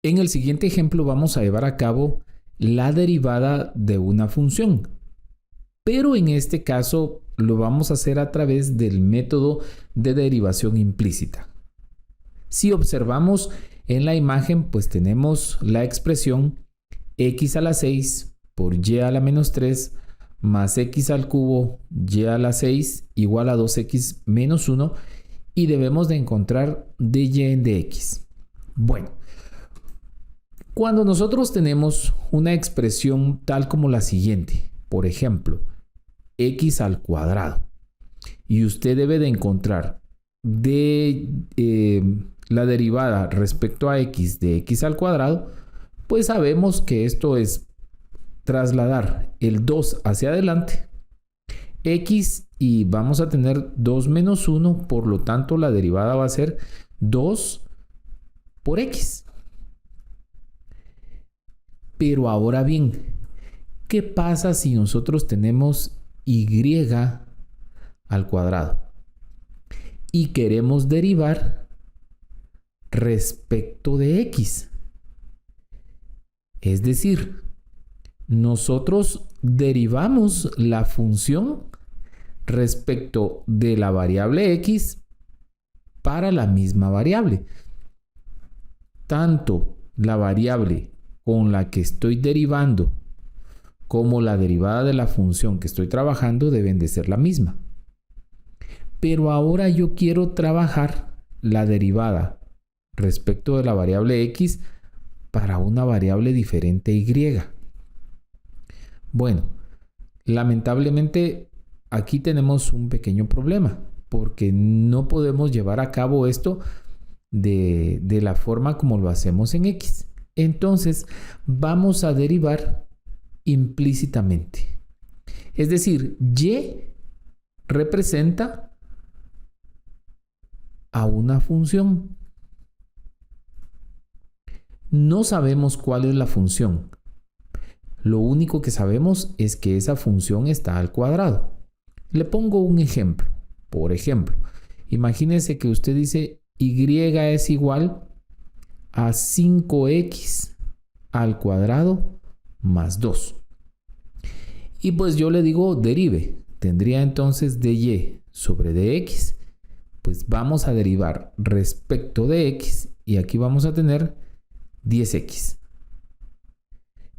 En el siguiente ejemplo vamos a llevar a cabo la derivada de una función, pero en este caso lo vamos a hacer a través del método de derivación implícita. Si observamos en la imagen, pues tenemos la expresión x a la 6 por y a la menos 3 más x al cubo y a la 6 igual a 2x menos 1 y debemos de encontrar dy en dx. Bueno, cuando nosotros tenemos una expresión tal como la siguiente, por ejemplo, x al cuadrado, y usted debe de encontrar la derivada respecto a x de x al cuadrado, pues sabemos que esto es trasladar el 2 hacia adelante, x, y vamos a tener 2 menos 1, por lo tanto la derivada va a ser 2 por x. Pero ahora bien, ¿qué pasa si nosotros tenemos y al cuadrado y queremos derivar respecto de x? Es decir, nosotros derivamos la función respecto de la variable x para la misma variable. Tanto la variable con la que estoy derivando como la derivada de la función que estoy trabajando deben de ser la misma. Pero ahora yo quiero trabajar la derivada respecto de la variable x para una variable diferente y. Bueno, lamentablemente aquí tenemos un pequeño problema porque no podemos llevar a cabo esto de la forma como lo hacemos en x. Entonces vamos a derivar implícitamente. Es decir, y representa a una función. No sabemos cuál es la función. Lo único que sabemos es que esa función está al cuadrado. Le pongo un ejemplo. Por ejemplo, imagínese que usted dice y es igual a 5x al cuadrado más 2. Y pues yo le digo derive. Tendría entonces dy sobre dx. Pues vamos a derivar respecto de x y aquí vamos a tener 10x.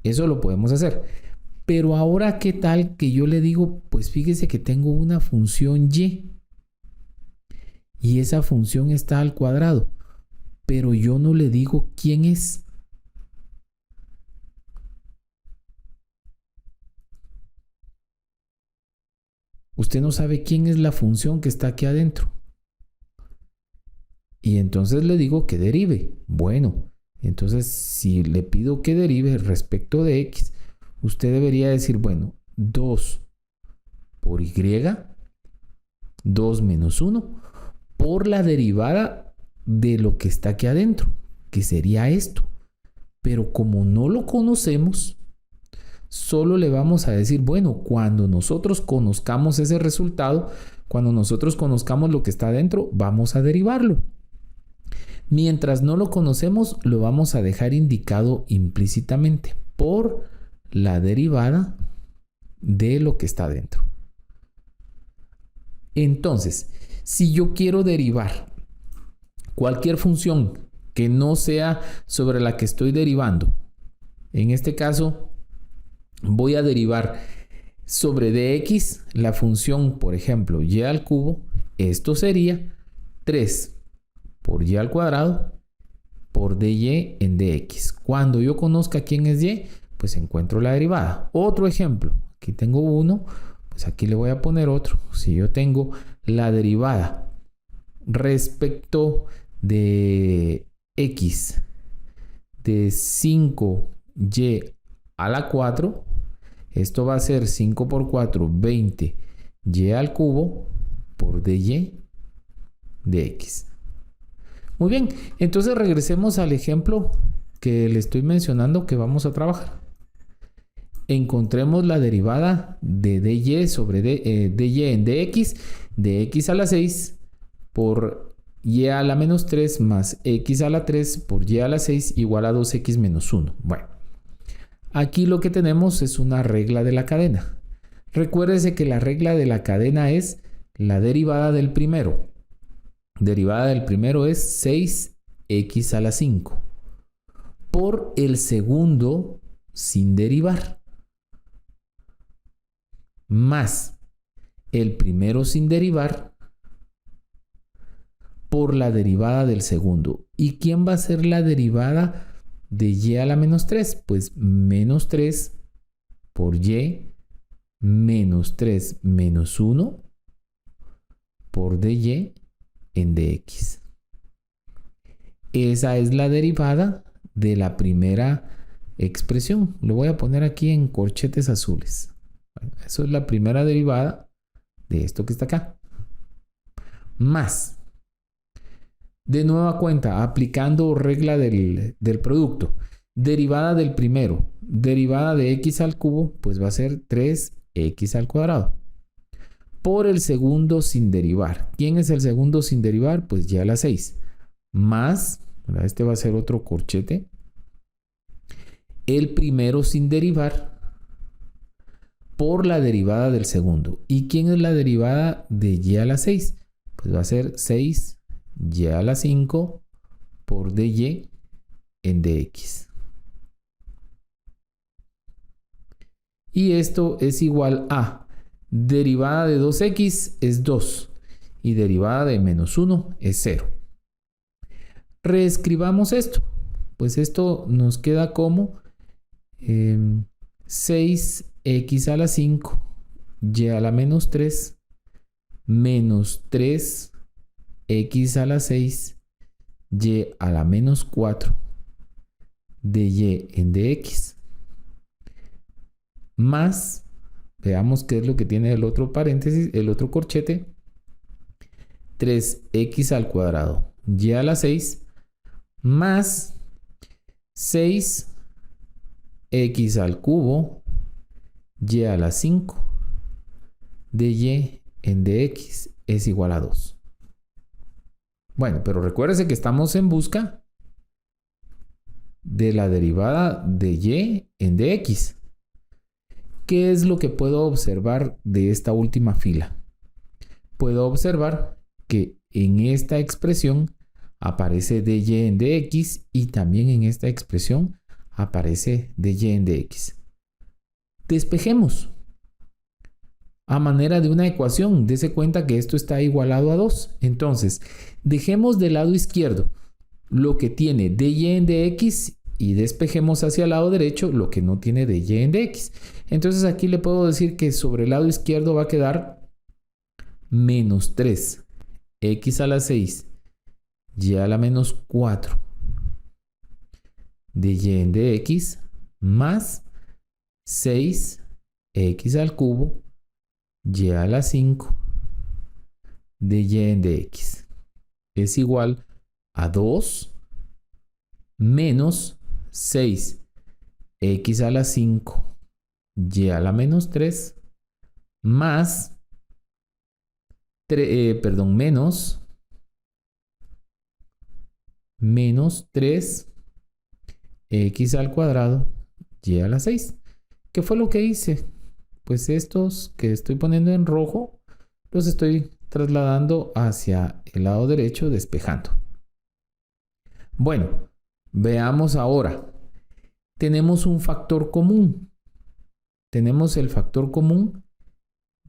Eso lo podemos hacer. Pero ahora, ¿qué tal que yo le digo? Pues fíjese que tengo una función y. Y esa función está al cuadrado. Pero yo no le digo quién es. Usted no sabe quién es la función que está aquí adentro. Y entonces le digo que derive. Bueno, entonces si le pido que derive respecto de x, usted debería decir, bueno, 2 por y, 2 menos 1, por la derivada de lo que está aquí adentro, que sería esto. Pero como no lo conocemos, solo le vamos a decir, bueno, cuando nosotros conozcamos ese resultado, cuando nosotros conozcamos lo que está adentro, vamos a derivarlo. Mientras no lo conocemos, lo vamos a dejar indicado implícitamente por la derivada de lo que está dentro. Entonces, si yo quiero derivar cualquier función que no sea sobre la que estoy derivando, en este caso voy a derivar sobre dx la función, por ejemplo, y al cubo. Esto sería 3 por y al cuadrado por dy en dx. Cuando yo conozca quién es y, pues encuentro la derivada. Otro ejemplo, aquí tengo uno, pues aquí le voy a poner otro. Si yo tengo la derivada respecto de x de 5y a la 4, esto va a ser 5 por 4, 20 y al cubo por dy de x. Muy bien, entonces regresemos al ejemplo que le estoy mencionando que vamos a trabajar. Encontremos la derivada de dy sobre dy en dx, de x a la 6 por y a la menos 3 más x a la 3 por y a la 6 igual a 2x menos 1. Bueno, aquí lo que tenemos es una regla de la cadena. Recuérdese que la regla de la cadena es la derivada del primero. Derivada del primero es 6x a la 5 por el segundo sin derivar, más el primero sin derivar por la derivada del segundo. ¿Y quién va a ser la derivada de y a la menos 3? Pues menos 3 por y menos 3 menos 1 por dy en dx. Esa es la derivada de la primera expresión. Lo voy a poner aquí en corchetes azules. Bueno, eso es la primera derivada de esto que está acá. Más, de nueva cuenta, aplicando regla del producto. Derivada del primero, derivada de x al cubo, pues va a ser 3x al cuadrado. Por el segundo sin derivar. ¿Quién es el segundo sin derivar? Pues y a la 6. Más, este va a ser otro corchete. El primero sin derivar por la derivada del segundo. ¿Y quién es la derivada de y a la 6? Pues va a ser 6 y a la 5 por dy en dx. Y esto es igual a derivada de 2x es 2 y derivada de menos 1 es 0. Reescribamos esto. Pues esto nos queda como 6x a la 5 y a la menos 3 menos 3x a la 6 y a la menos 4 de y en dx. Más, veamos qué es lo que tiene el otro paréntesis, el otro corchete, 3x al cuadrado y a la 6 más 6x al cubo y a la 5 de y en dx es igual a 2. Bueno, pero recuérdese que estamos en busca de la derivada de y en dx. ¿Qué es lo que puedo observar de esta última fila? Puedo observar que en esta expresión aparece dy en dx y también en esta expresión aparece dy en dx. Despejemos. A manera de una ecuación, dése cuenta que esto está igualado a 2. Entonces, dejemos del lado izquierdo lo que tiene dy en dx y despejemos hacia el lado derecho lo que no tiene dy en dx. Entonces aquí le puedo decir que sobre el lado izquierdo va a quedar menos 3x a la 6 y a la menos 4 de y en dx más 6x al cubo y a la 5 de y en dx es igual a 2 menos 6x a la 5 y a la menos 3 más menos 3x al cuadrado y a la 6. ¿Qué fue lo que hice? Pues estos que estoy poniendo en rojo los estoy trasladando hacia el lado derecho despejando. Bueno, veamos ahora. Tenemos un factor común. Tenemos el factor común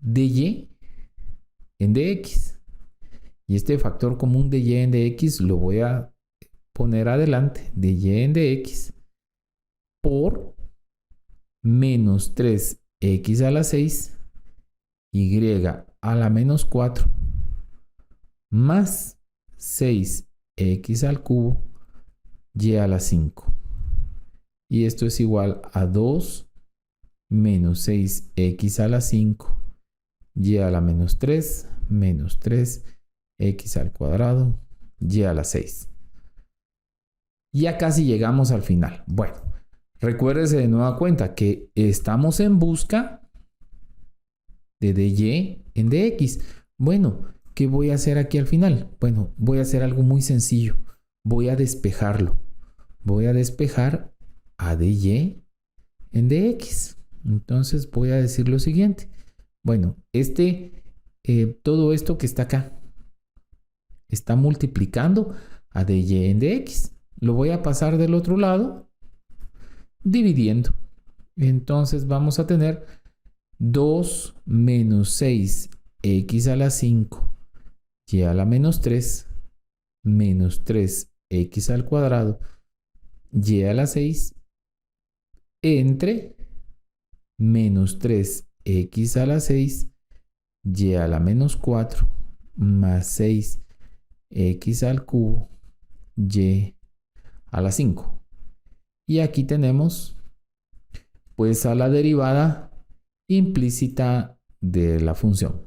de y en dx. Y este factor común de y en dx lo voy a poner adelante de y en dx por menos 3x a la 6 y a la menos 4 más 6x al cubo y a la 5. Y esto es igual a 2 menos 6x a la 5 y a la menos 3 menos 3x al cuadrado y a la 6. Ya casi llegamos al final. Bueno, recuérdese de nueva cuenta que estamos en busca de dy en dx. Bueno, ¿qué voy a hacer aquí al final? Bueno, voy a hacer algo muy sencillo. Voy a despejarlo. Voy a despejar a de y en dx. Entonces voy a decir lo siguiente. Bueno, todo esto que está acá está multiplicando a de y en dx. Lo voy a pasar del otro lado dividiendo. Entonces vamos a tener 2 menos 6x a la 5 y a la menos 3 menos 3x al cuadrado y a la 6 entre menos 3x a la 6 y a la menos 4 más 6x al cubo y a la 5. Y aquí tenemos pues a la derivada implícita de la función.